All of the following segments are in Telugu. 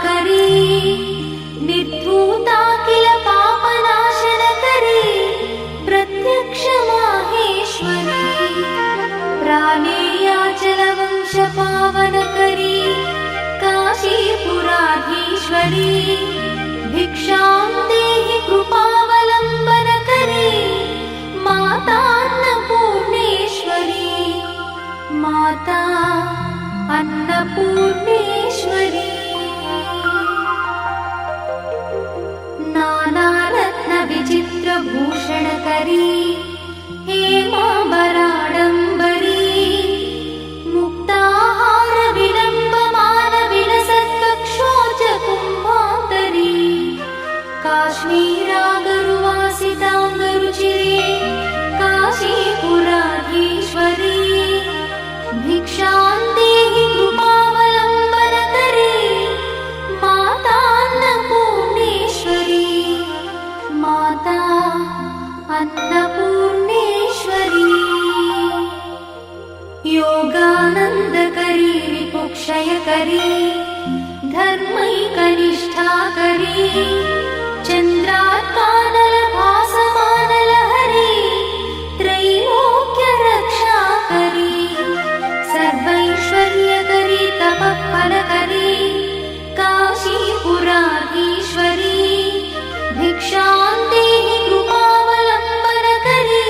करी निर्धूता किल पापनाशनकरी प्रत्यक्ष माहेश्वरी प्राणेयाचलवंश पावनकरी काशीपुराधीश्वरी भिक्षां देहि कृपावलम्बनकरी मातान्नपूर्णेश्वरी माता अन्नपूर्णेश्वरी नानारत्न विचित्रभूषणकरी हेमाम्बराडम्बरी मुक्ताहार विलम्बमान विलसत्कक्षोज कुम्भान्तरी काश्मीरागरुवासिताङ्गरुचिरे काशीपुराधीश्वरी भिक्षां देहि कृपावलम्बनकरी मातान्नपूर्णेश्वरी माता अन्नपूर्णेश्वरी योगानन्दकरी रिपुक्षयकरी धर्मैकनिष्ठाकरी चन्द्रात्कानलभासमानलहरी त्रैलोक्यरक्षाकरी सर्वैश्वर्यकरी तपःफलकरी काशीपुराधीश्वरी भिक्षां देहि कृपावलम्बनकरी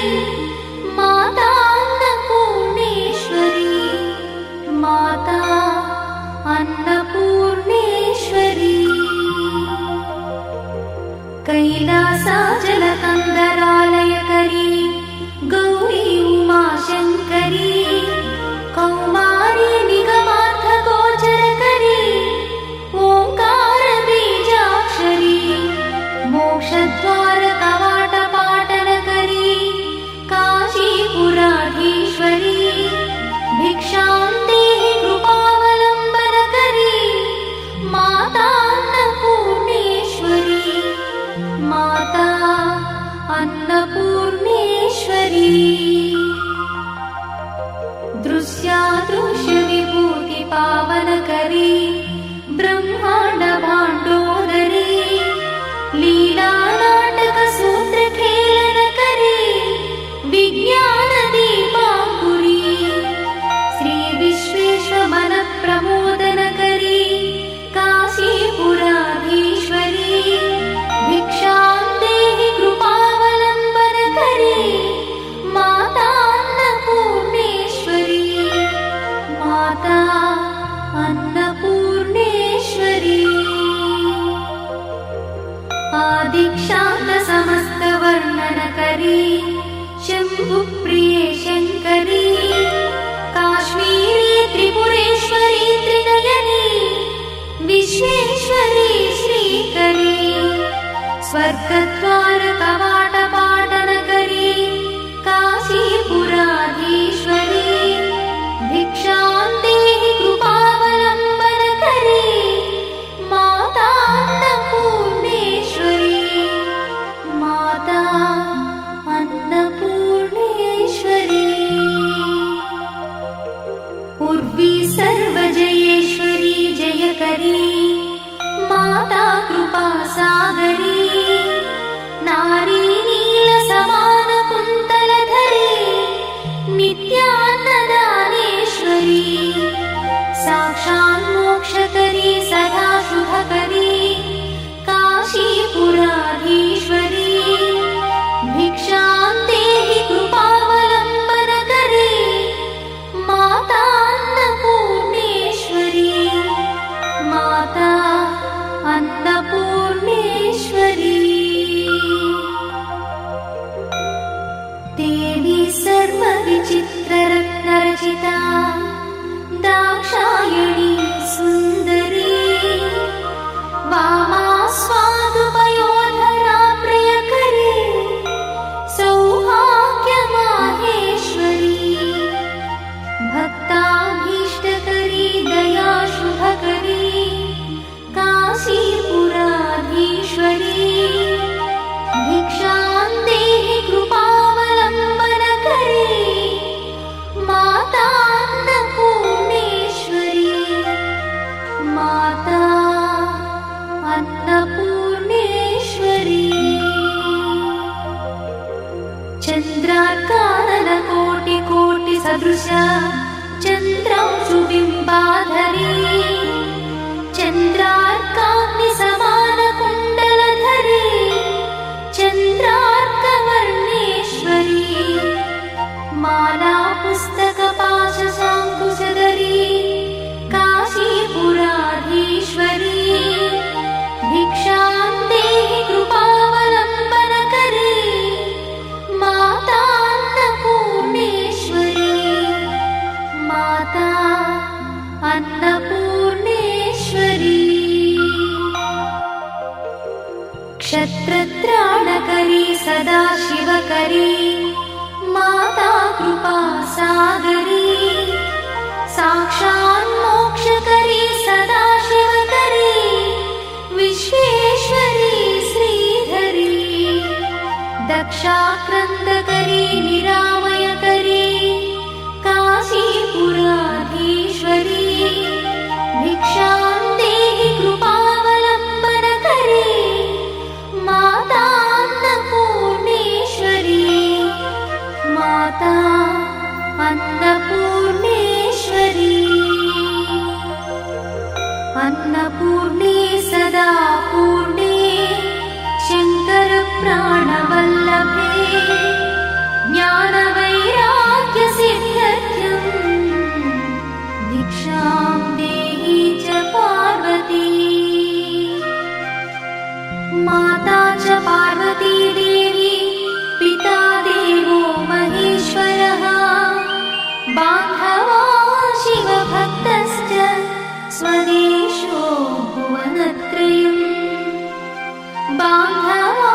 मातान्नपूर्णेश्वरी माता अन्नपूर्णेश्वरी कैलासाचलकन्दरालयकरी गौरी उमाशङ्करी कौमारी निगमार्थगोचरकरी ओङ्कारबीजाक्षरी मोक्षद्वारकवाटपाटनकरी काशीपुराधीश्वरी भिक्षां देहि कृपावलम्बनकरी मातान्नपूर्णेश्वरी माता अन्नपूर्णेश्वरी दृश्यादृश्यविभूतिपावनकरी ब्रह्माण्डभाण्डोदरी लीलानाटकसूत्रखेलनकरी विज्ञानदीपाङ्कुरी श्रीविश्वेश्वरमनप्रमोदनकरी काशीपुराधीश्वरी भिक्षां देहि कृपावलम्बनकरी मातान्नपूर्णेश्वरी माता अन्नपूर्णेश्वरी आदिक्षान्तसमस्तवर्णनकरी शम्भुप्रिये शङ्करी काश्मीरी त्रिपुरेश्वरी त्रिनयनी विश्वेश्वरी श्रीकरी स्वर्गद्वारकवाटपाटनकरी काशीपुराधीश्वरी भिक्षां देहि कृपावलम्बनकरी मातान्नपूर्णेश्वरी माता अन्नपूर्णेश्वरी उर्वी सर्वजयेश्वरी जयकरी माता कृपासागरी नारी सदृश चन्द्रांशुबिम्बाधरी चन्द्रार्काग्निसमानकुण्डलधरी चन्द्रार्कवर्णेश्वरी माला पुस्तकपाशशाङ्कुशधरी काशीपुराधीश्वरी भिक्षां देहि कृपावलम्बनकरी माता अन्नपूर्णेश्वरी माता अन्नपूर्णेश्वरी क्षत्रत्राणकरी सदा शिवकरी माता कृपासागरी साक्षात् मोक्षकरी सदा शिवकरी विश्वेश्वरी श्रीधरी दक्षाक्रन्दकरी निरामयकरी काशीपुराधीश्वरी भिक्षां देहि कृपावलम्बनकरी माता अन्नपूर्णेश्वरी माता अन्नपूर्णेश्वरी अन्नपूर्णे सदा पूर्णे शङ्करप्राणवल्लभे ज्ञानवैराग्यसिद्ध्यर्थं भिक्षां देहि च पार्वती माता च पार्वती देवी पिता देवो महेश्वरः बान्धवा शिवभक्तश्च स्वदेशो भुवनत्रयम् बान्धवा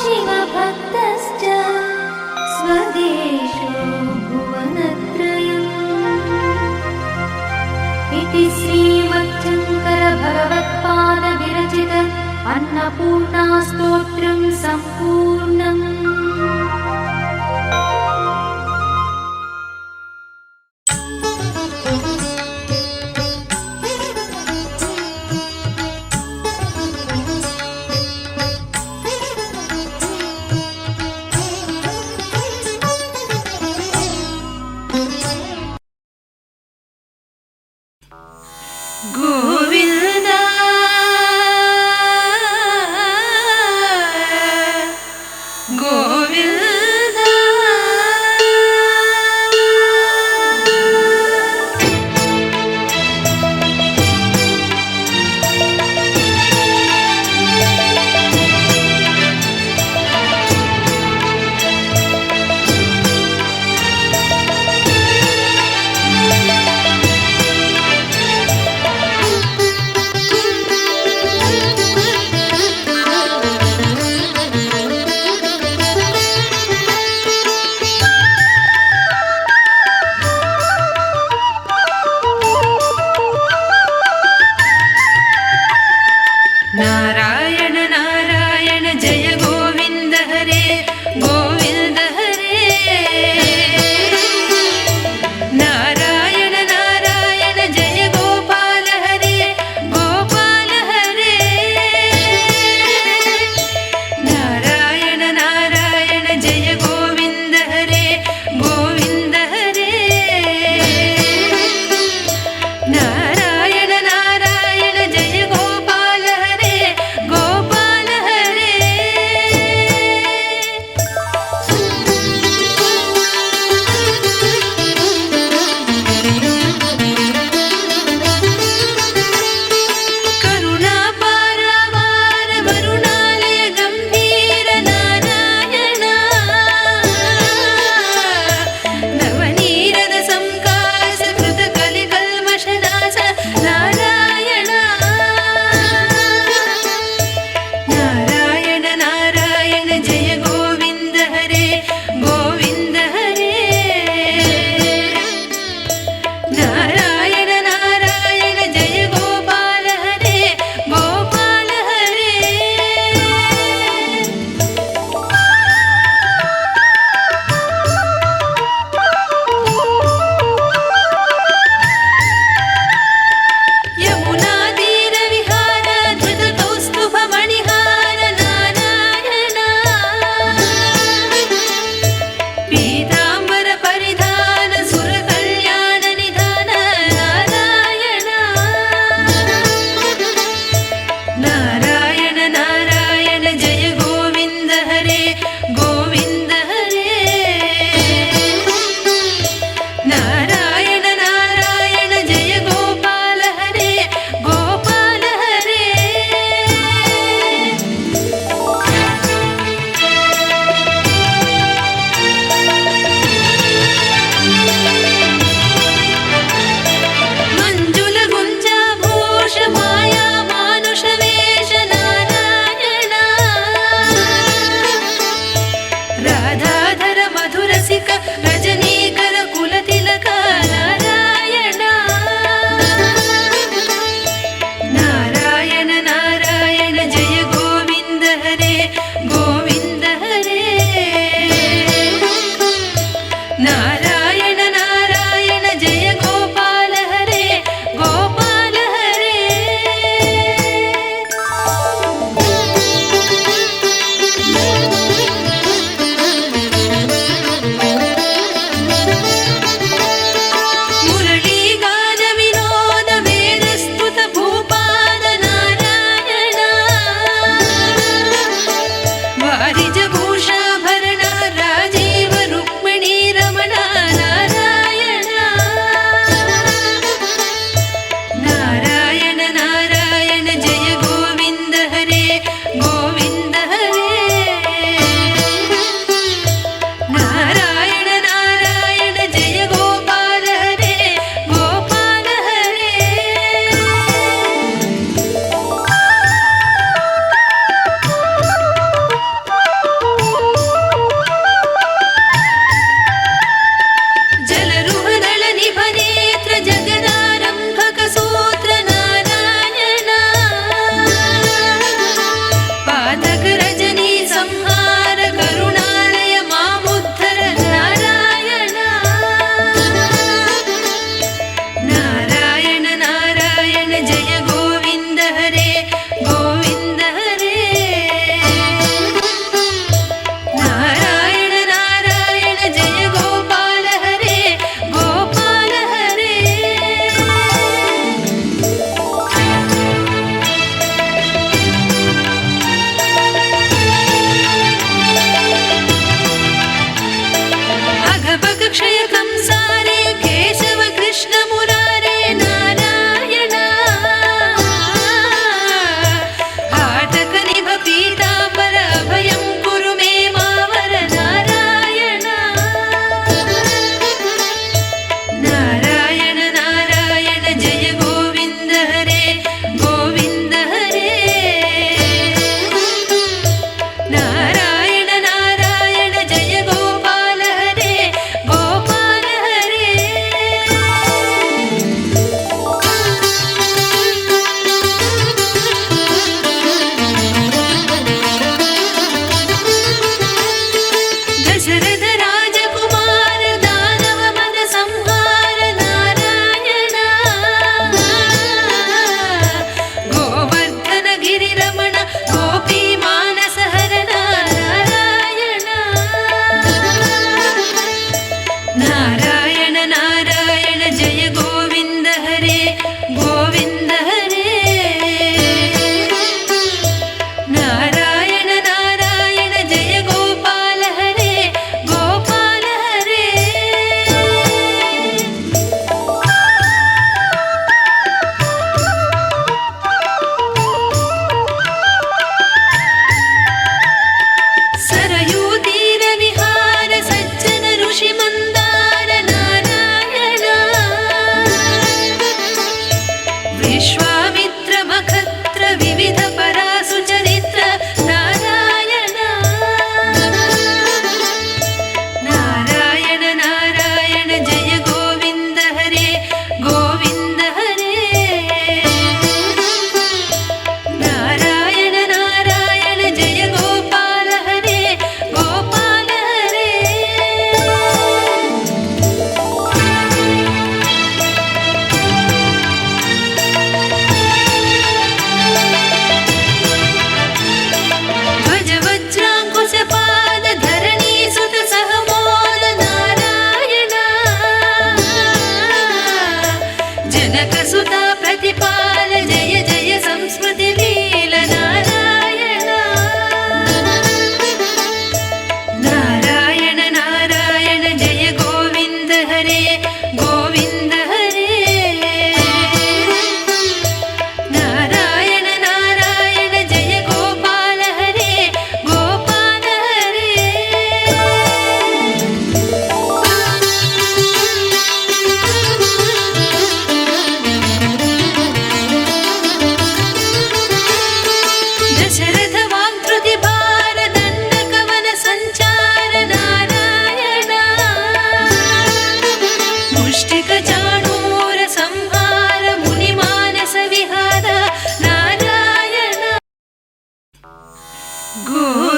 शिवभक्तश्च स्वदेशो भुवनत्रयम् इति श्रीमच्छङ्करभगवत्पादविरचित अन्नपूर्णास्तोत्रं सम्पूर्णम्। गोविन्द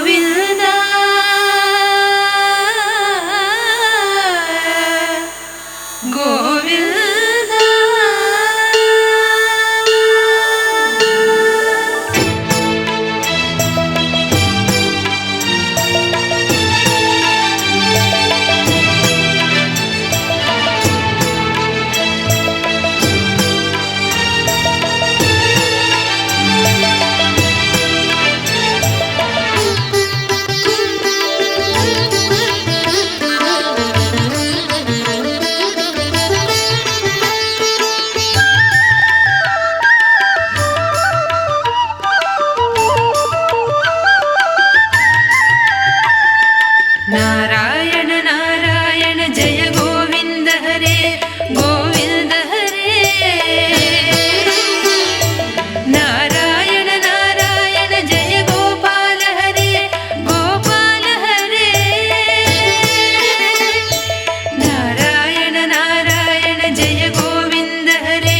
ಗೋವಿಂದ ಗೋವಿಂದ. ನಾರಾಯಣ ನಾರಾಯಣ ಜಯ ಗೋವಿಂದ ಹರೇ ಗೋವಿಂದ ಹರೇ. ನಾರಾಯಣ ನಾರಾಯಣ ಜಯ ಗೋಪಾಲ ಹರೇ ಗೋಪಾಲ ಹರೇ. ನಾರಾಯಣ ನಾರಾಯಣ ಜಯ ಗೋವಿಂದ ಹರೇ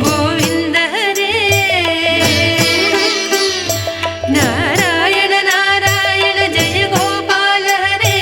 ಗೋವಿಂದ ಹರೇ. ನಾರಾಯಣ ನಾರಾಯಣ ಜಯ ಗೋಪಾಲ ಹರೇ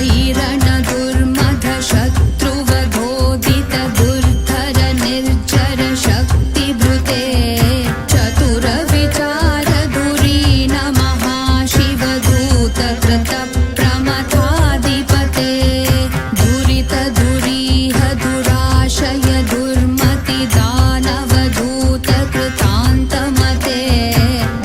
वैरण दुर्मध शत्रुवधोदित दुर्धर निर्जर शक्तिभृते चतुर विचार धुरीन महाशिवदूत कृत प्रमथाधिपते दुरित दुरीह दुराशय दुर्मति दानवदूत कृतान्तमते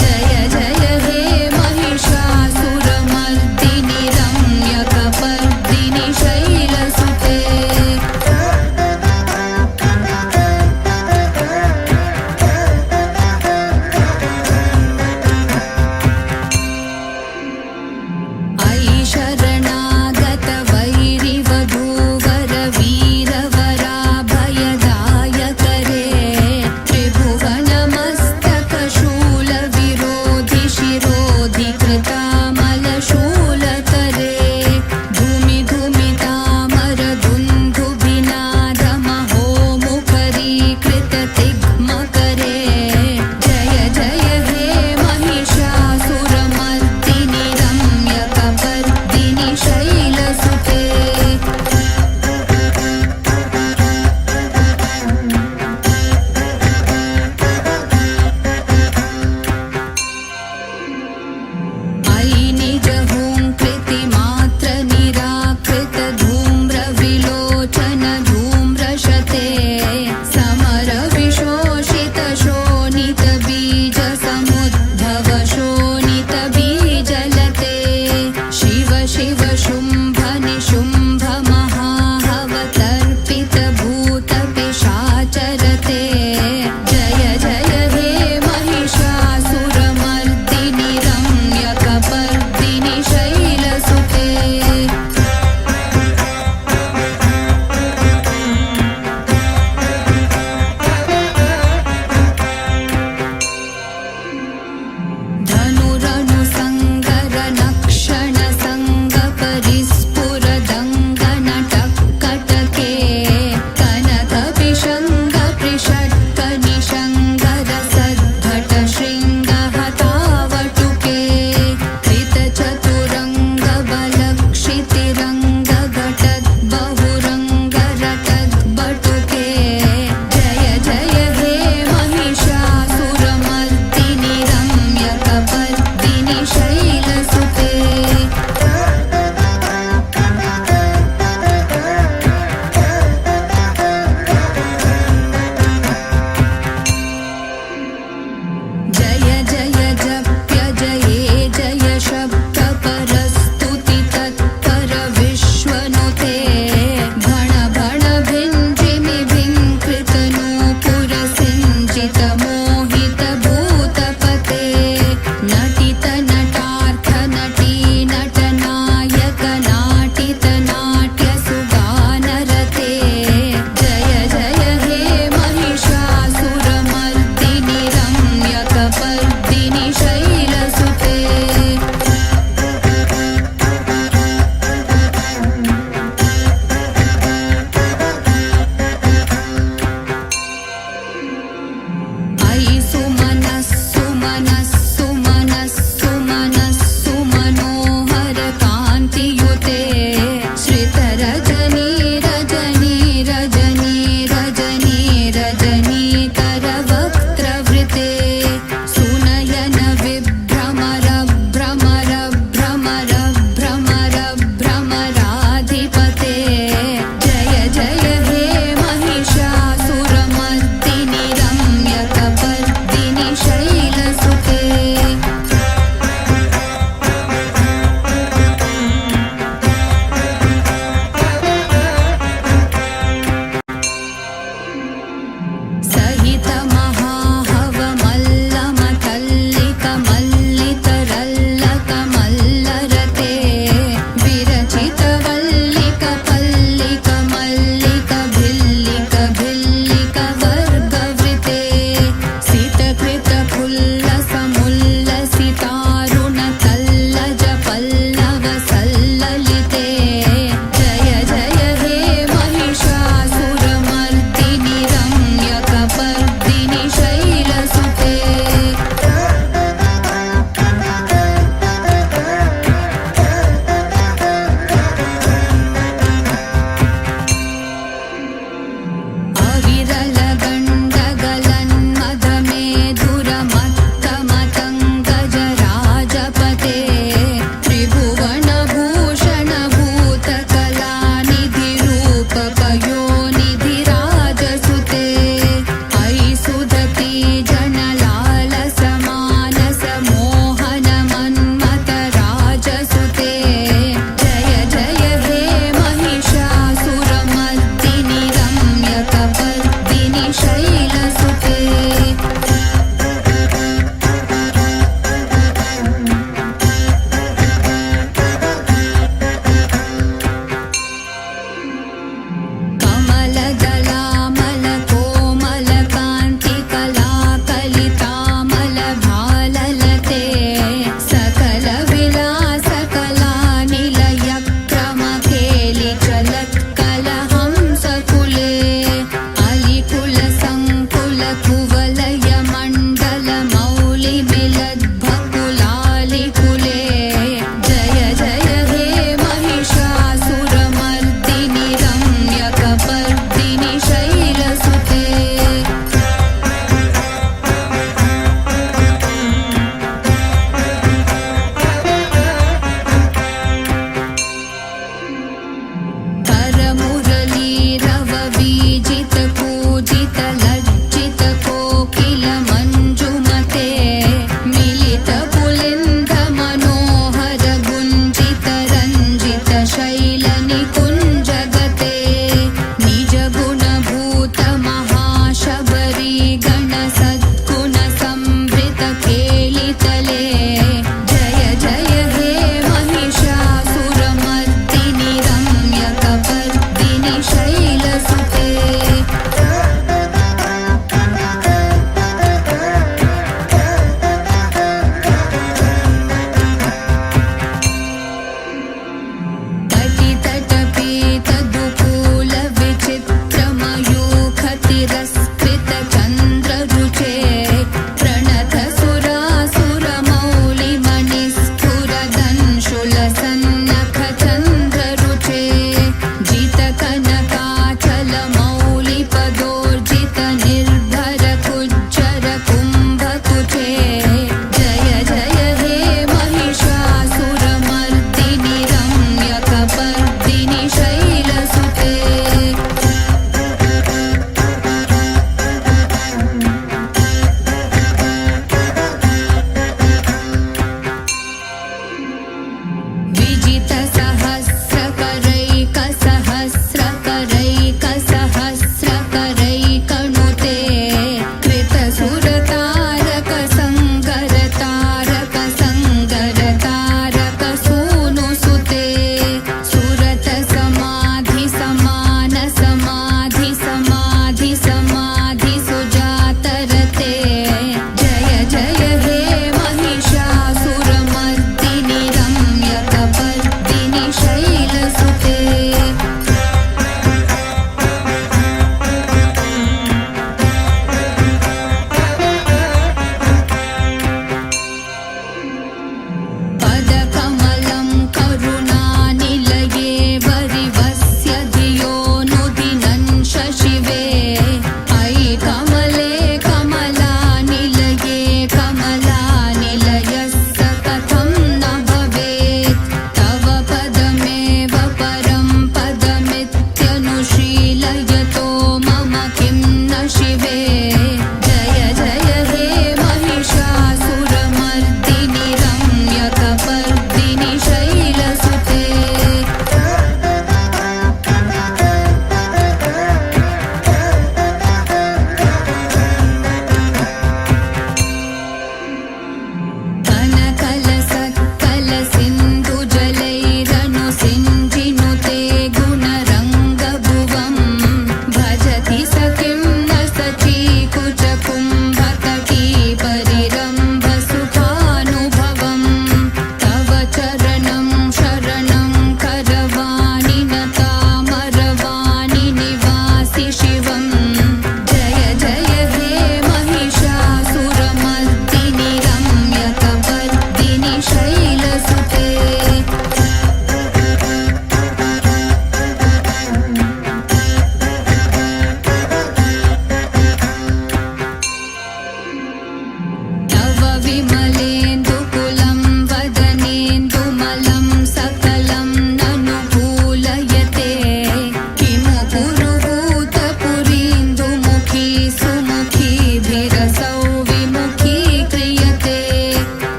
जय जय हे महिषासुरमर्दिनि रम्यकपर्दिनि शैलसुते अयि शरणागत वैरिवधूवर वीरवराभयदायकरे त्रिभुवनमस्तकशूलविरोधि शिरोधि कृतामलशूलकरे धूमि धूमितामर दुन्दुभिनादमहोमुखरीकृत तिग्मकरे जय जय हे महिषासुरमर्दिनि रम्यकपर्दिनि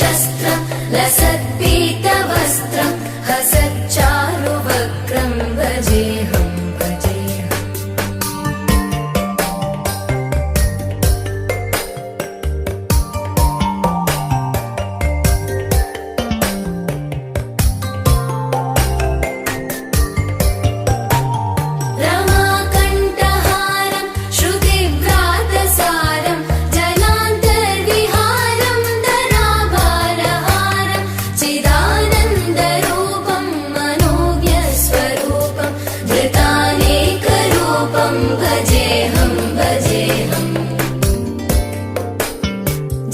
शस्त्रं लसत्पीतवस्त्रं हसच्चारुवक्त्रं भजेऽहं भजेऽहम् रमाकण्ठहारं श्रुतिव्रातसारं जलान्तर्विहारं धराभारहारं चिदानन्दरूपं मनोज्ञस्वरूपं धृतानेकरूपं भजेऽहं भजेऽहम्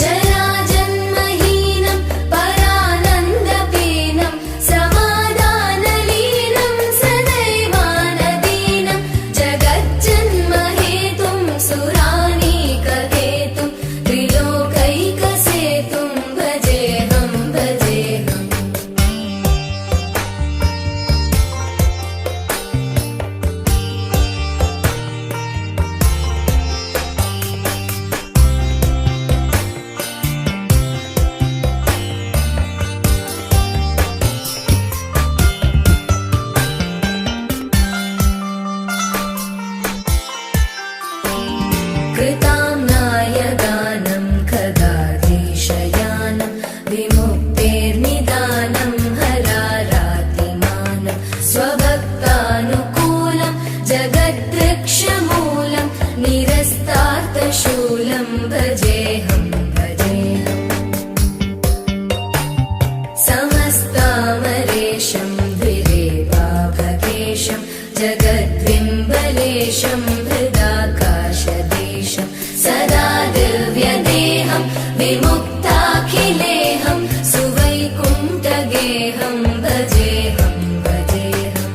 जराजन्महीनं परानन्दपीनं समाधानलीनं सदैवानदीनं जगज्जन्महेतुं सुरानीकहेतुं त्रिलोकैकसेतुं भजेऽहं भजेऽहम् कृताम्नायगानं खगाधीशयानं विमुक्तेर्निदानं हरारातिमानं स्वभक्तानुकूलं जगद्वृक्षमूलं निरस्तार्थशूलं भजेऽहं भजेऽहम् समस्तामरेशं द्विरेवाभकेशं जगद्विम्बलेशं हृदाकाशदेशं सदा दिव्यदेहं विमुक्ताखिलेहं सुवैकुण्ठगेहं भजेऽहं भजेऽहम्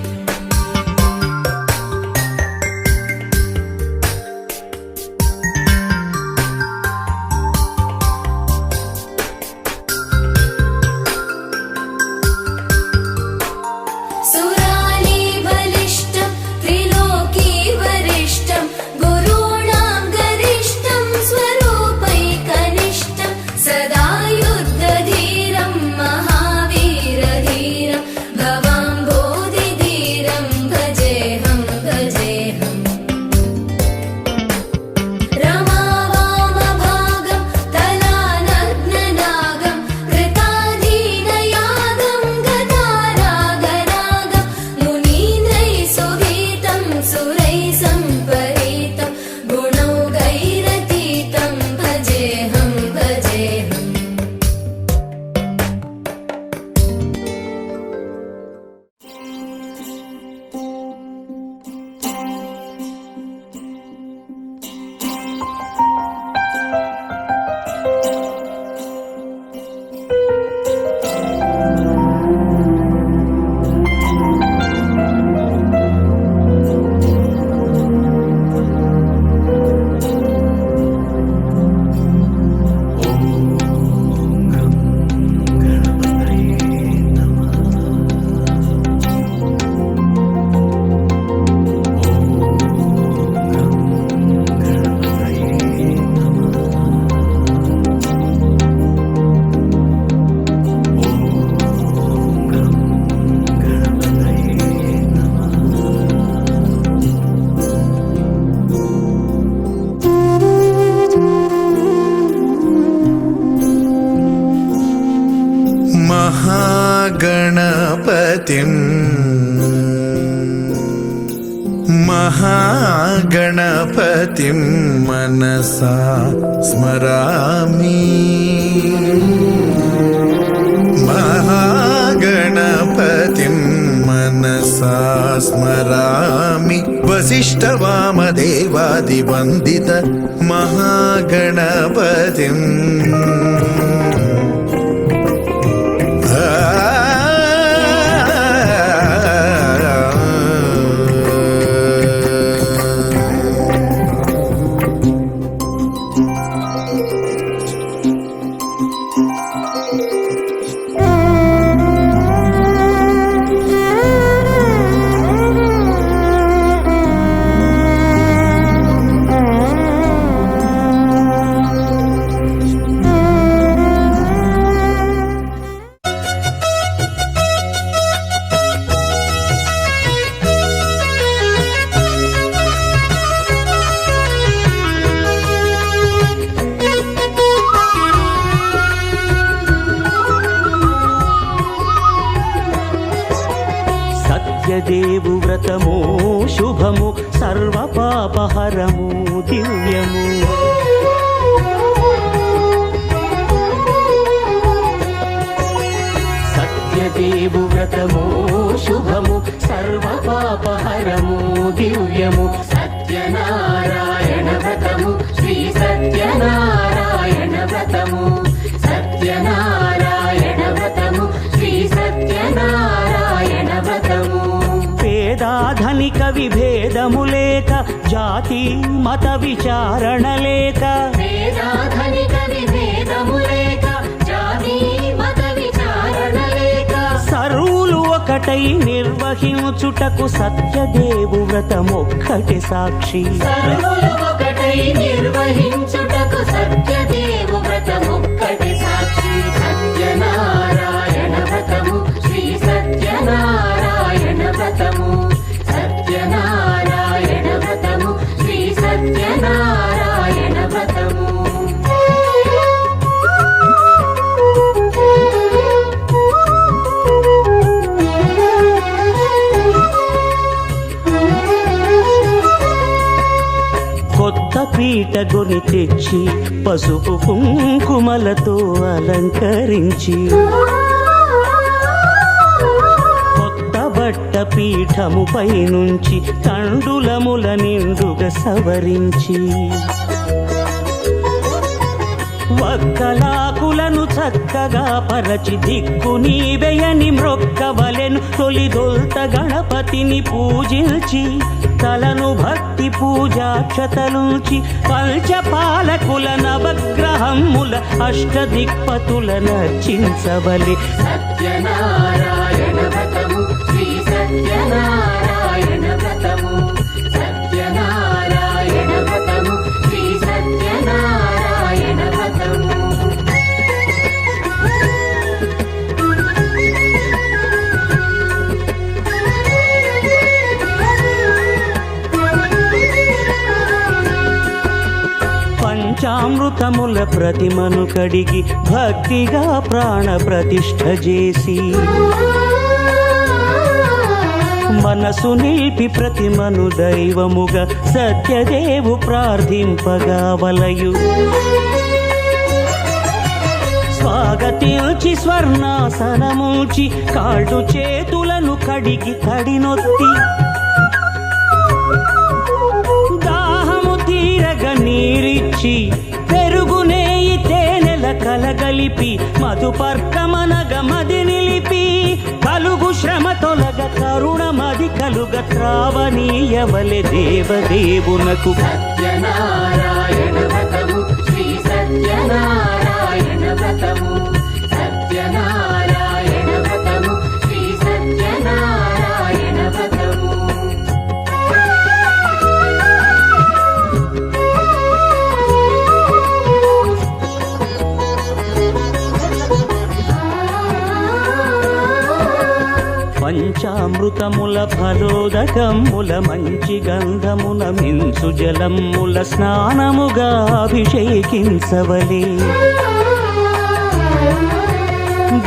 सुरालीबलिष्ठं त्रिलोकीवरिष्ठं गुरूणां गरिष्ठं स्वरूपैकनिष्ठं सदा युद्धधीरं महावीरधीरं भवाम्भोधिधीरं भजेऽहं भजेऽहम् रमावामभागं तलानग्ननागं कृताधीनयागं गतारागरागं मुनीन्द्रैः सुभीतं सुरैः सम्परीतं गुणौघैरतीतं भजेऽहं भजेऽहम् महागणपतिं मनसा स्मरामि महागणपतिं मनसा स्मरामि वसिष्ठवामदेवादिवन्दित महागणपतिम् వ్రతము శుభము సర్వ పాపహరము దివ్యము. సత్యదేవు వ్రతము శుభము సర్వ పాపహరము దివ్యము. సత్యనారాయణ వ్రతము శ్రీ సత్యనారాయణ వ్రతము. సత్యనారాయణ వ్రతము శ్రీ సత్యనారాయణ వ్రతము. పేదాధనిక విభేదము లేక జాతి మత విచారణ లేక. వేదాధనిక విభేదము లేక జాతి మత విచారణ లేక సర్వులు ఒకటై నిర్వహించుటకు సత్యదేవు వ్రతమొక్కటి సాక్షి. సర్వులు ఒకటై నిర్వహించుటకు సత్యదేవు వ్రతమొక్కటి సాక్షి. సత్యనారాయణ వ్రతము శ్రీ సత్యనారాయణ వ్రతము. సత్యనారాయణ వ్రతము శ్రీ సత్యనారాయణ వ్రతము. కొత్త పీట గొని తెచ్చి పసుపు కుంకుమలతో అలంకరించి. కొత్త బట్ట పీఠముపై నుంచి తండులముల నిండుగా సవరించి. వక్కలాకులను చక్కగా పరచి దిక్కు నీవెయని మ్రొక్కవలెను. తొలిదొల్త గణపతిని పూజించి తలను భక్తి పూజాక్షతలుంచి పంచపాలకుల నవగ్రహముల అష్టదిక్పతుల నర్చించవలె. సత్యనారాయణ వ్రతము శ్రీ సత్యనారాయణ వ్రతము. సత్యనారాయణ వ్రతము శ్రీ సత్యనారాయణ వ్రతము. పంచామృతముల ప్రతిమను కడిగి భక్తిగా ప్రాణ ప్రతిష్ఠ చేసి. మనసు నిలిపి ప్రతిమను దైవముగా సత్యదేవు ప్రార్థింపగా వలయు. స్వాగతించి స్వర్ణాసనముంచి కాళ్ళు చేతులను కడిగి తడినొత్తి. దాహము తీరగ నీరిచ్చి పెరుగు నేయి తేనెల కలగలిపి మధుపర్కమనగ మది నిలిపి. కలుగు శ్రమ తొలగ కరుణ మది కలుగ త్రావనీయవలె దేవదేవునకు. సత్యనారాయణ వ్రతము శ్రీ సత్యనారాయణ వ్రతము. సత్యనారాయణ వ్రతము శ్రీ సత్యనారాయణ వ్రతము. పంచామృతముల ఫలోదకముల మంచి గంధమున మించు జలముల స్నానముగా అభిషేకించవలే.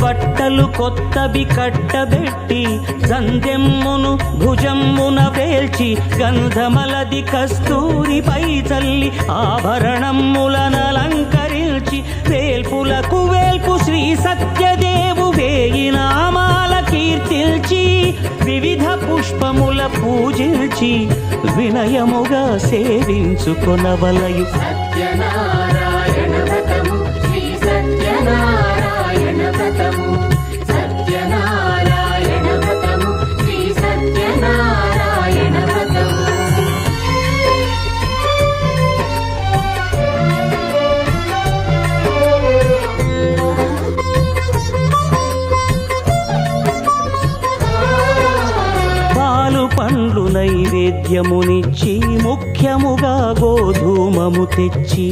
బట్టలు కొత్తవి కట్టబెట్టి సంధ్యమ్మును భుజమ్మున వేల్చి గంధమలది కస్తూరిపై చల్లి ఆభరణములనలంకరించి. వేల్పులకు వేల్పు శ్రీ సత్యదేవు వేయి నామాల కీర్తిల్చి. వివిధ పుష్పముల పూజించి వినయముగా సేవించుకొనవలయు. సత్యనారాయణ వ్రతము శ్రీ సత్యనారాయణ వ్రతము. సత్యనారాయణ వ్రతము శ్రీ సత్యనారాయణ వ్రతము. పాలు పండ్లు నైవేద్యమునిచ్చి ముఖ్యముగా గోధూమము తెచ్చి.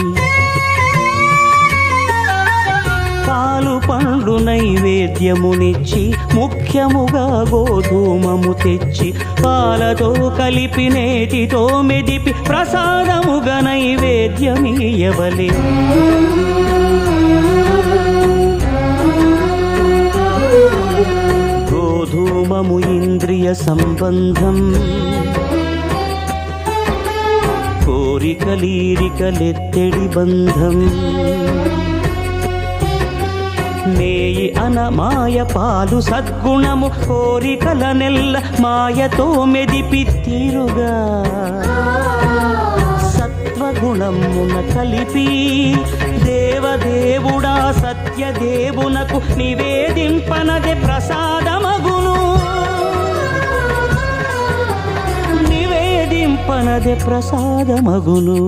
పాలు పండ్లు నైవేద్యమునిచ్చి ముఖ్యముగా గోధూమము తెచ్చి. పాలతో కలిపి నేతితో మెదిపి ప్రసాదముగా నైవేద్యమీయవలే. గోధూమ కామము ఇంద్రియ సంబంధం కోరికలీరికలెత్తెడి బంధం నేయి అనమాయ పాలు సద్గుణము కోరికల నెల్ల మాయతో మెదిపి తీరుగా సత్వగుణమున కలిపి దేవదేవుడా సత్యదేవునకు నివేదింపనదే ప్రసాదమగును నివేదింపనదే ప్రసాదమగును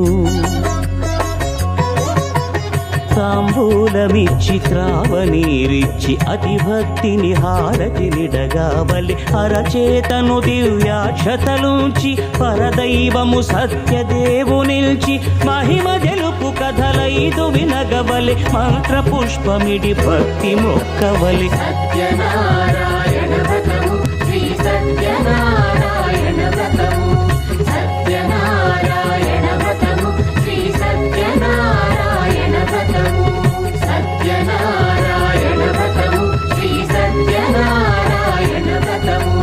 తాంబూలమిచ్చి త్రావనీరిచ్చి అతిభక్తిని హారతినిడగావలి అరచేతను దివ్యాక్షతలుంచి పరదైవము సత్యదేవునిల్చి మహిమ తెలుపు కథలైదు వినగవలి మంత్ర పుష్పమిడి భక్తి మొక్కవలి సత్యనారాయణ వ్రతము శ్రీ సత్యనారాయణ వ్రతము సత్యనారాయణ వ్రతము శ్రీ సత్యనారాయణ వ్రతము సత్యనారాయణ వ్రతము శ్రీ సత్యనారాయణ వ్రతము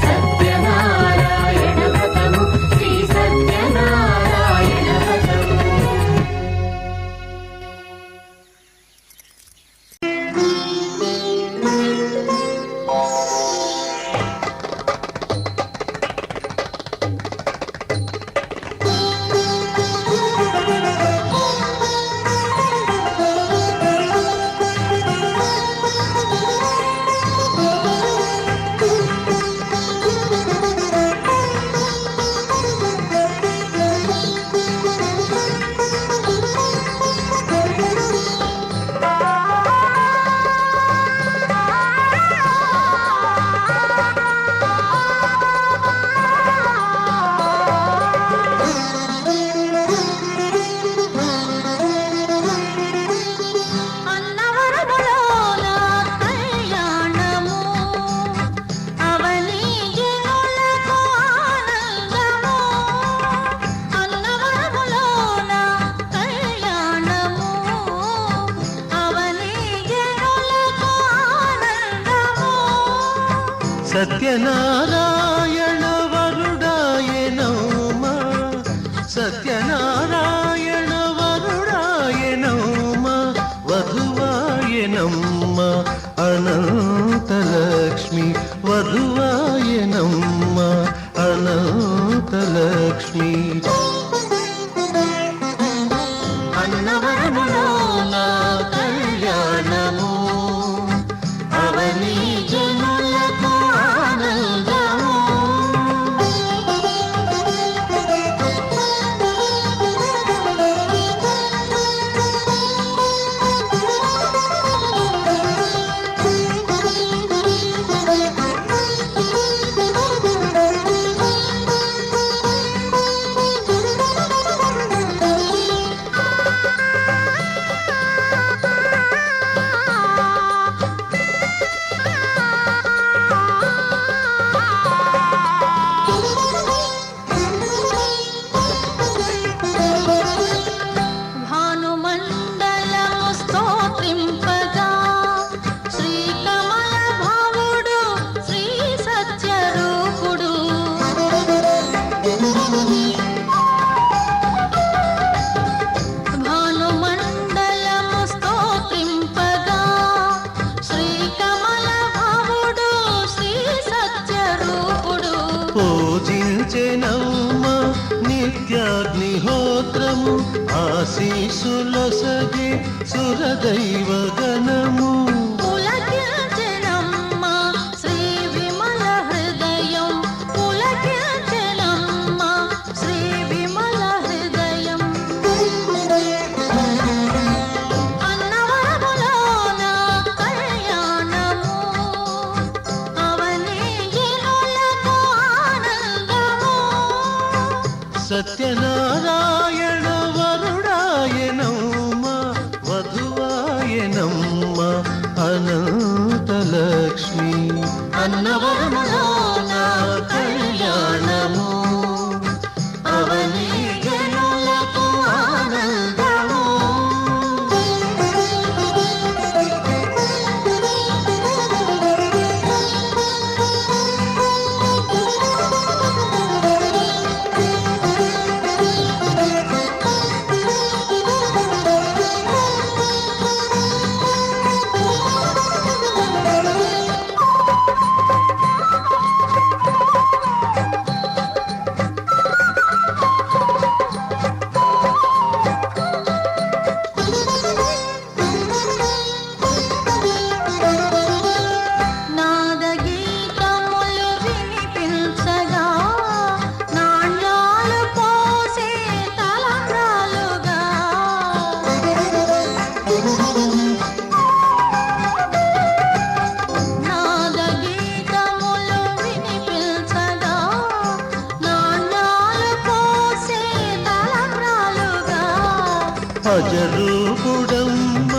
సత్యనారాయణ వ్రతము శ్రీ సత్యనారాయణ వ్రతము అన్నవరములోన కళ్యాణము అవని జనులకు ఆనందము అన్నవరములోన కళ్యాణము అవని జనులకు ఆనందము సత్యనారాయణ వరుడాయనౌమ సత్యనారాయణ వరుడాయనౌమ వధువాయనమ్మ అనంతలక్ష్మి వధువాయనమ్మ అనంతలక్ష్మి అన్నవరములోన కళ్యాణము అవని జనులకు ఆనందము భానుమండలము స్తోత్రింపగా శ్రీకమల భావుడు శ్రీ సత్యరూపుడు భానుమండలము స్తోత్రింపగా శ్రీకమల భావుడు శ్రీ సత్యరూపుడు పూజించెనమ్మ నిత్యాగ్నిహోత్రము ఆశీసులొసగే సురదైవ గణము పులకించెనమ్మ శ్రీ విమల హృదయం పులకించెనమ్మ శ్రీ విమల హృదయం అన్నవరములోన కళ్యాణము అవని జనులకు ఆనందము సత్యనారాయణ వరుడాయనమ్మ వధువాయనమ్మ అనంతలక్ష్మి అన్నవరములోన కళ్యాణము అవని జనులకు ఆనందము అజరూపుడమ్మ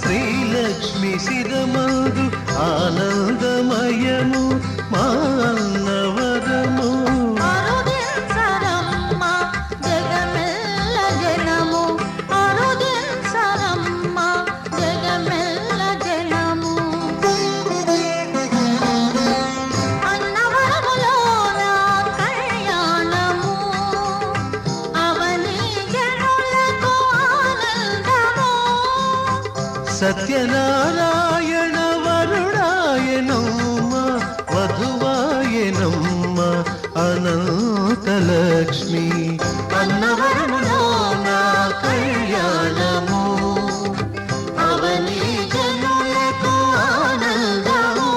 శ్రీలక్ష్మి శిరమందు ఆనందమయము మా అన్నవరము అరుదించరమ్మ జగమెల్ల జనము అరుదించరమ్మ జగమెల్ల జనము అన్నవరములోన కళ్యాణము అవని జనులకు ఆనందము సత్యనారాయణ వరుడాయనమ్మ వధువాయనమ్మ అనంతలక్ష్మి అన్నవరములోన కళ్యాణము అవని జనులకు ఆనందము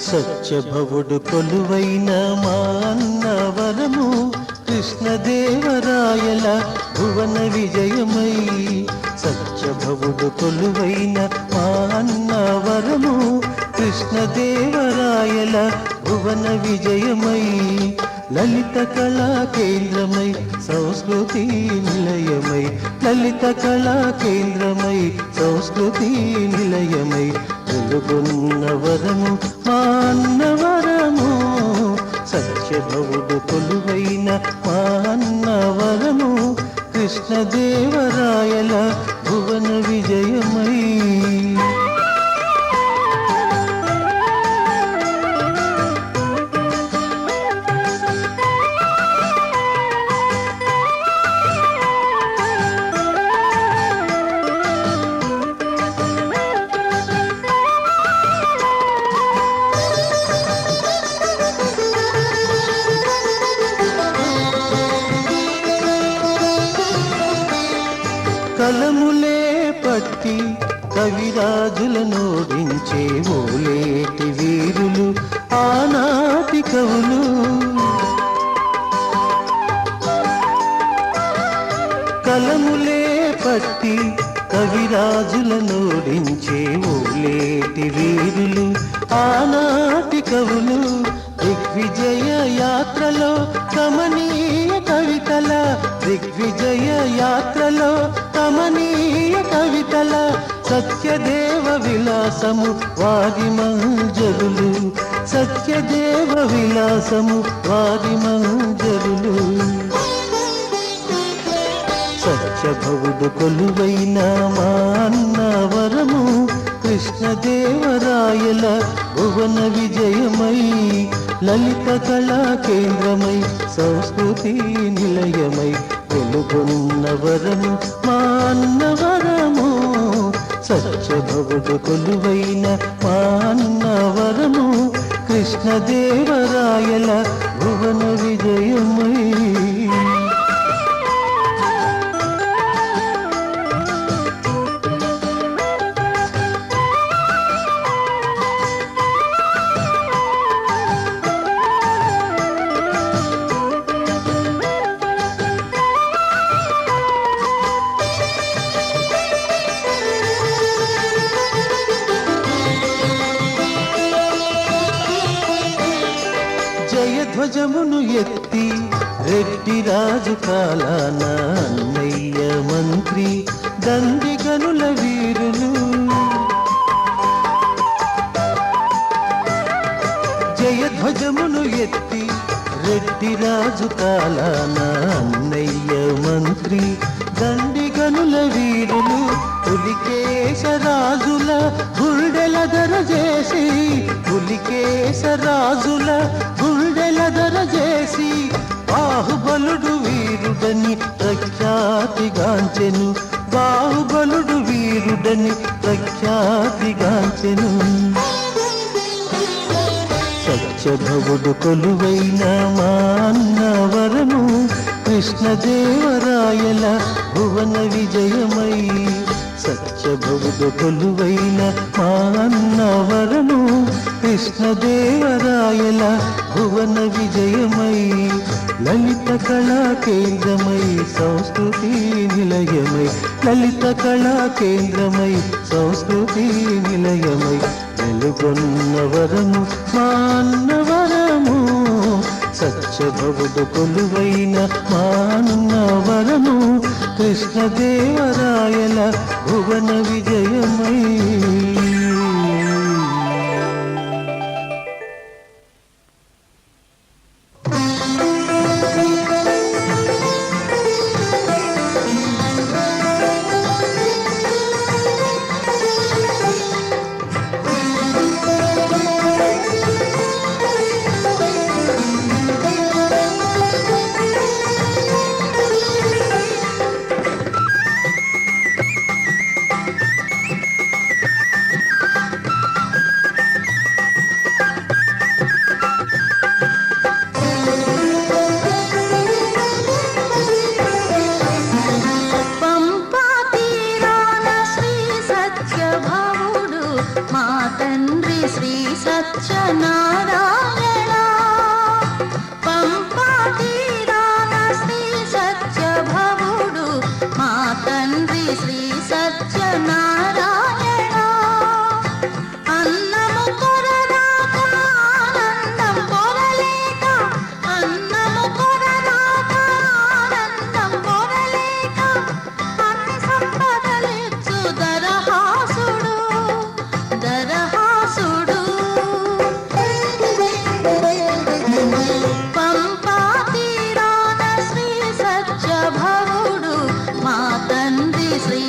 సత్యభవుడు కొలువైన మా అన్నవరము కృష్ణదేవరాయల భువన విజయమై సత్యభవుడు కొలువైన మా అన్నవరము కృష్ణదేవరాయల భువన విజయమై లలిత కళా కేంద్రమై సంస్కృతి నిలయమై లలిత కళా కేంద్రమై సంస్కృతి నిలయమై వెలుగొన్న వరము మా అన్నవరము సత్యభవుడు కొలువైన మా అన్నవరము కృష్ణదేవరాయల భువన విజయమై కలములే పట్టి కవిరాజులనోడించే ఓలేటి వీరులు ఆనాటి కవులు కలములే పట్టి కవిరాజులనోడించే ఓలేటి వీరులు ఆనాటి కవులు దిగ్విజయ యాత్రలో కమనీయ కవితల దిగ్విజయ యాత్రలో కమనీయ కవితల సత్యదేవ విలాసము వారి మంజరులు సత్యదేవ విలాసము వారి మంజరులు సత్యభవుడు కొలువైన మా అన్నవరము కృష్ణదేవరాయల భువన విజయమై లలిత కళా కేంద్రమై సంస్కృతి నిలయమై వెలుగొన్న వరము మా అన్నవరము సత్యభవుడు కొలువైన మా అన్నవరము కృష్ణదేవరాయల భువన విజయమై జయధ్వజమును ఎత్తి రెడ్డి రాజు కాలాన అన్నయ్య మంత్రి దండిగనుల వీరులు జయధ్వజమును ఎత్తి రెడ్డి రాజు కాలాన అన్నయ్య మంత్రి దండిగనుల వీరులు పులికేశరాజుల గుండెల దర చేసి పులికేశరాజుల గుండెల దర చేసి బాహుబలుడు వీరుడని ప్రఖ్యాతిగాంచెను బాహుబలుడు వీరు వీరుడని ప్రఖ్యాతిగాంచెను సత్యభవుడు కొలువైన మా అన్నవరము కృష్ణదేవరాయల భువన విజయమై సత్యభవుడు కొలువైన మా అన్నవరము కృష్ణదేవరాయల భువన విజయమై లలిత కళా కేంద్రమై సంస్కృతి నిలయమై లలిత కళా కేంద్రమై సంస్కృతి నిలయమై వెలుగొన్నవరము మా అన్నవరము సత్యభవుడు కొలువైన మా అన్నవరము కృష్ణదేవరాయల భువన విజయమై పంపా తీరాన శ్రీ సత్యభావుడు మా తండ్రి శ్రీ సత్యనారాయణ పంపా తీరాన శ్రీ సత్యభావుడు మా తండ్రి శ్రీ సత్యనారాయణ అన్నము కొరరాక ఆనందం కొరలేక అన్నము కొరరాక ఆనందం కొరలేక అన్ని సంపదలిచ్చు దరహాసుడు దరహాసుడు పంపా తీరాన శ్రీ సత్యభవుడు మా తండ్రి శ్రీ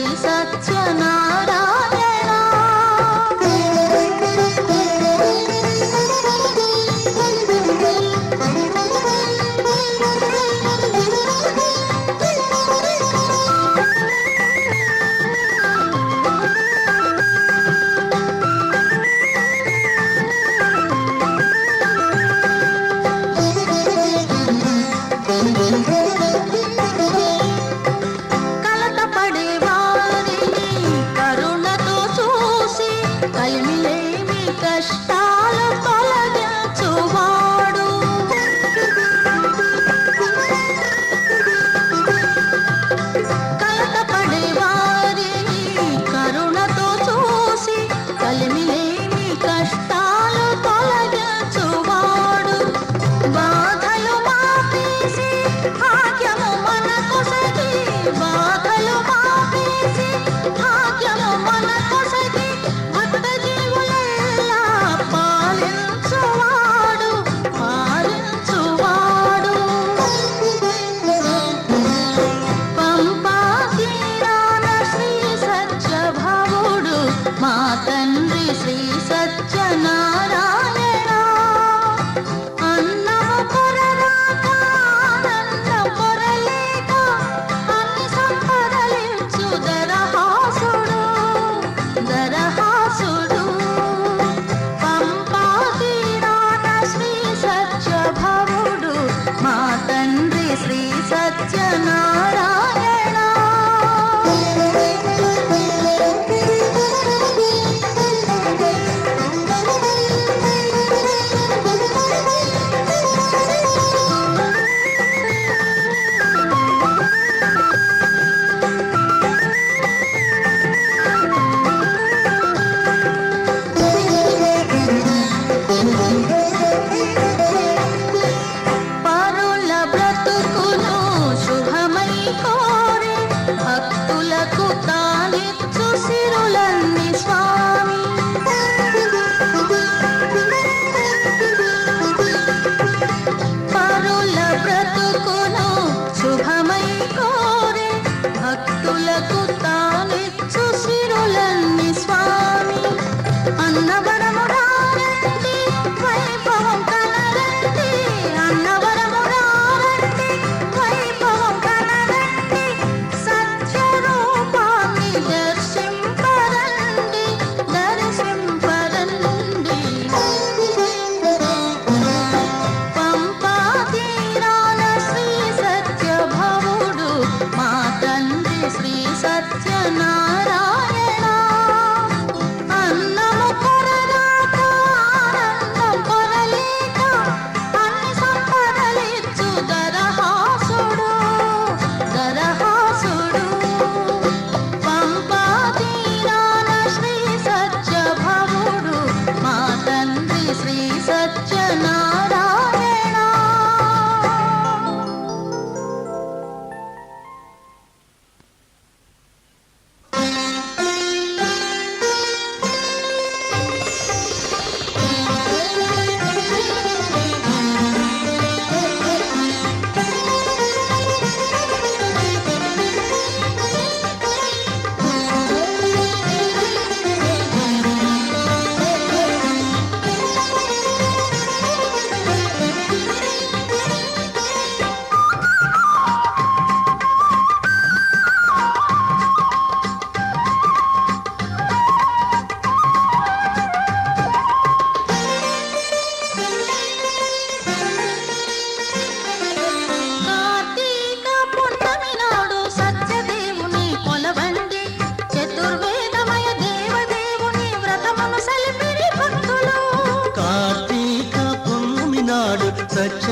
కలతపడే వారిని కరుణతో చూసి కలిమిలేమి కష్టాలు తొలగించువాడు కలతపడే వారిని కరుణతో చూసి కలిమిలేమి కష్టాలు తొలగించువాడు బాధలు మాపేసి భాగ్యము మనకొసగి బాధలు మాపేసి భాగ్యము మనకొసగి భక్త జీవులెల్లా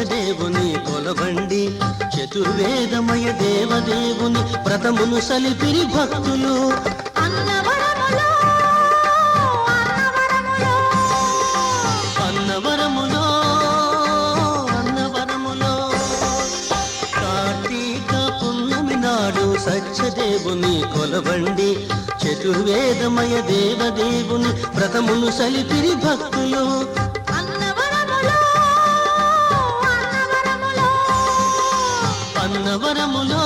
సత్యదేవుని కొలబండి చతుర్వేదమయ దేవదేవుని వ్రతమును సలిపిరి భక్తులు అన్నవరములో అన్నవరములో అన్నవరములో కార్తీక పున్నమి నాడు సత్యదేవుని కొలబండి చతుర్వేదమయ దేవదేవుని వ్రతమును సలిపిరి భక్తులు అన్నవరములో అన్నవరములో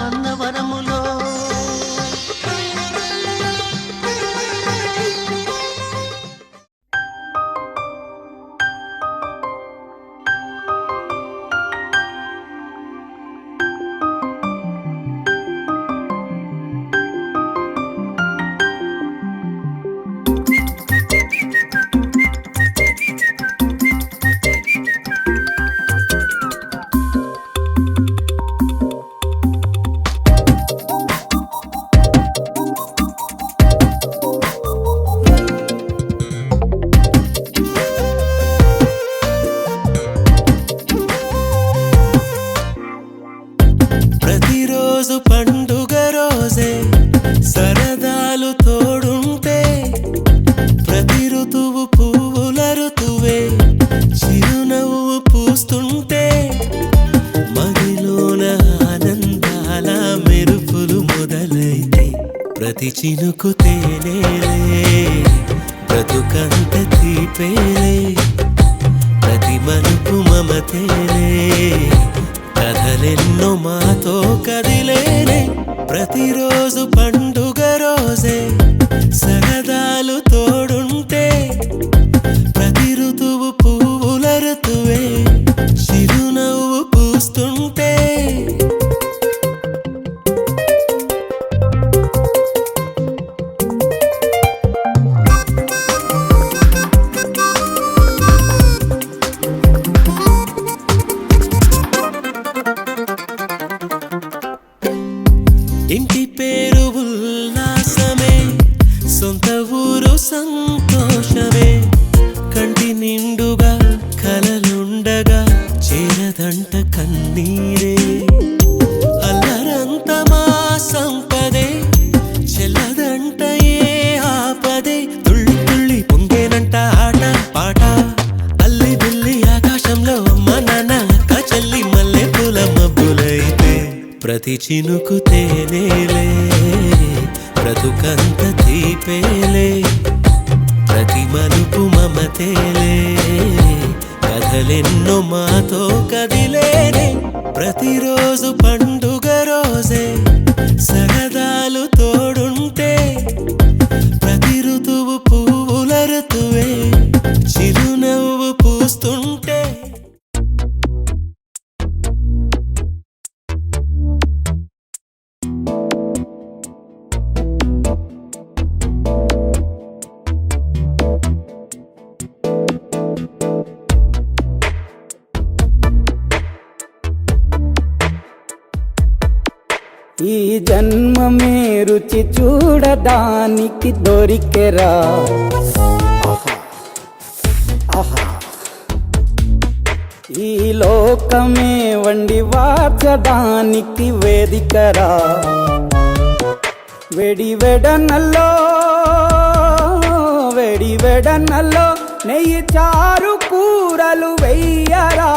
అన్నవరములో ప్రతిరోజు పండుగ రోజే సరదాలు తోడుంటే ప్రతి ఋతువు పువ్వుల ఋతువే చిరునవ్వు పూస్తుంటే మదిలోన ఆనందాల మెరుపులు మొదలైతే ప్రతి చినుకు తేనేలే బ్రతుకంత తీపేలే ప్రతి మలుపు మమతేలే కథలెన్నో మాతో కదిలేనే ప్రతిరోజు పండుగ రోజే సరదాలు తోడుంటే ప్రతి ఋతువు పువ్వుల ఋతువే చిరునవ్వు పూస్తుంటే ఇంటి పేరు ఉల్లాసమే సొంత ఊరు సంతోషమే కంటి నిండుగా కలలుండగా చేరదంట కన్నీరే అల్లరంత మా సంపదే చెల్లదంట ఏ ఆపదే తుళ్ళి తుళ్ళి పొంగేనంట ఆట పాట అల్లి బిల్లి ఆకాశంలో అమ్మ నాన్న అక్క చెల్లి మల్లె పూల మబ్బులైతే ప్రతి చినుకు తేనేలే బ్రతుకంత తీపేలే ప్రతి మలుపు మమతేలే కథలెన్నో మాతో కదిలేనే ప్రతిరోజు పండుగ రోజే సరదాలు తోడుంటే ప్రతి ఋతువు పువ్వుల ఋతువే చిరునవ్వు పూస్తుంటే ఈ జన్మమే రుచి చూడడానికి దొరికెరా ఈ లోకమే వండి వార్చడానికి వేదికరా వెడి వెడనల్లో నెయ్యి చారు కూరలు వెయ్యరా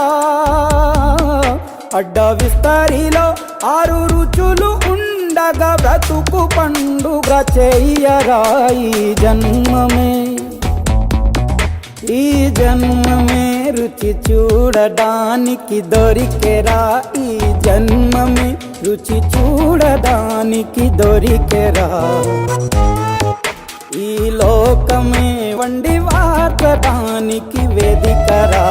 అడ్డ విస్తరిలో 6 రుచులు ఉండగా బ్రతుకు పండుగ చెయ్యరా ఈ జన్మమే రుచి చూడడానికి దొరికెరా ఈ జన్మమే రుచి చూడడానికి దొరికెరా ఈ లోకమే వండి వార్చడానికి వేదికరా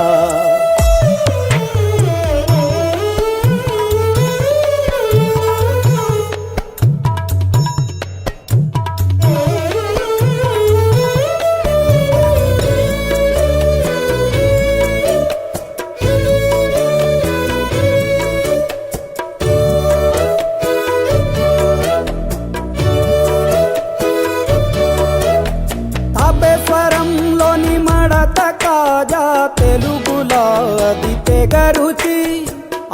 తెలుగులా అది తెగ రుచి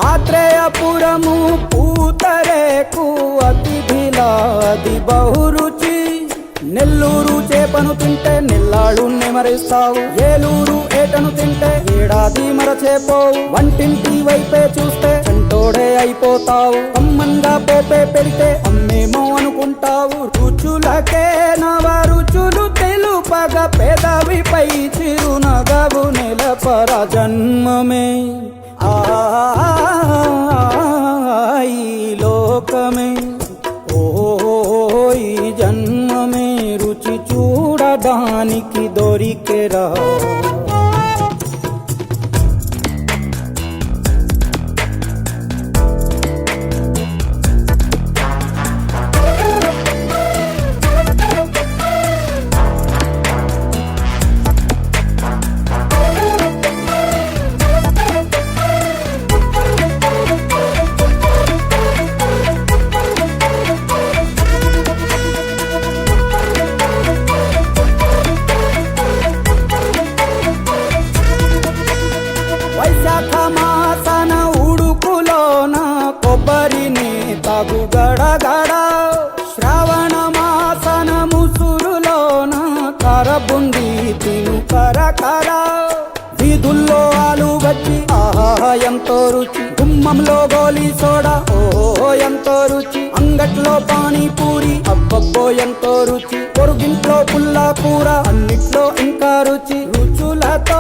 ఆత్రేయపురము పూతరేకు అతిథిలా అది బహురుచి నెల్లూరు చేపను తింటే నెల్లాళ్ళు నెమరిస్తావు ఏలూరు ఏటను తింటే ఏడాది మరచేపోవు వంటింటి వైపే చూస్తే చంటోడే అయిపోతావు అమ్మంగా పోపే పెడితే అమ్మేమో అనుకుంటావు రుచులకే నవ రుచులు తెలుపగ పెదవిపై చిరునగవు నెలపర జన్మమే ఈ లోకమే ఈ జన్మమే రుచి చూడడానికి దొరికెరా వైశాఖ మాసన ఉడుకులోన కొబ్బరిని తగు గడగడ శ్రావణ మాసన ముసురులోన కరబుంది తిను కరకర వీధుల్లో ఆలు వచ్చి ఆహా ఎంతో రుచి గుమ్మంలో గోలీ సోడా ఓ ఎంతో రుచి అంగట్లో పానీపూరి అబ్బబ్బో ఎంతో రుచి పొరుగింట్లో పుల్లా కూర అన్నిట్లో ఇంకా రుచి రుచులతో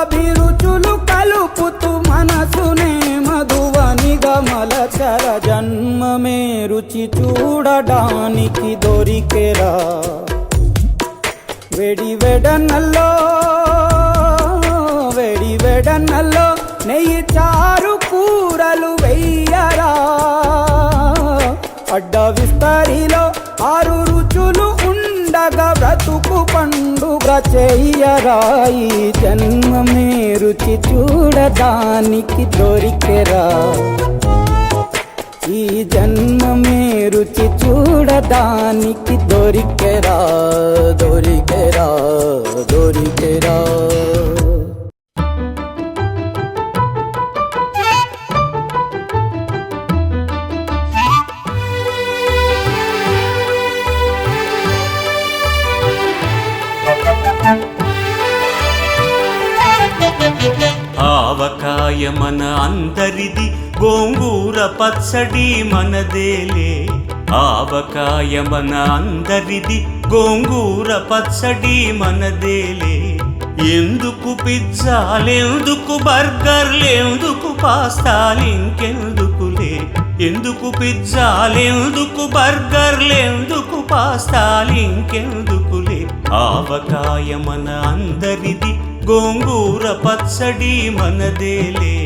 అభిరుచులు కలుపుతూ మనసునే మధువనిగా మలచర జన్మమే రుచి చూడడానికి దొరికెరా వేడి వెడనల్లో నెయ్యి చారు కూరలు వెయ్యరా అడ్డ విస్తరిలో 6 రుచులు ఉండగా బ్రతుకు పండుగ చెయ్యరా ఈ జన్మమే రుచి చూడడానికి దొరికెరా ఈ జన్మమే రుచి చూడడానికి దొరికెరా దొరికెరా దొరికెరా ఆవకాయ మన అందరిది గోంగూర పచ్చడి మనదేలే ఆవకాయ మన అందరిది గోంగూర పచ్చడి మనదేలే ఎందుకు పిజ్జాలెందుకు బర్గర్లెందుకు పాస్తాలింకెందుకులే ఎందుకు పిజ్జాలెందుకు బర్గర్లెందుకు పాస్తాలింకెందుకులే ఆవకాయ మన అందరిది గోంగూర పచ్చడి మనదేలే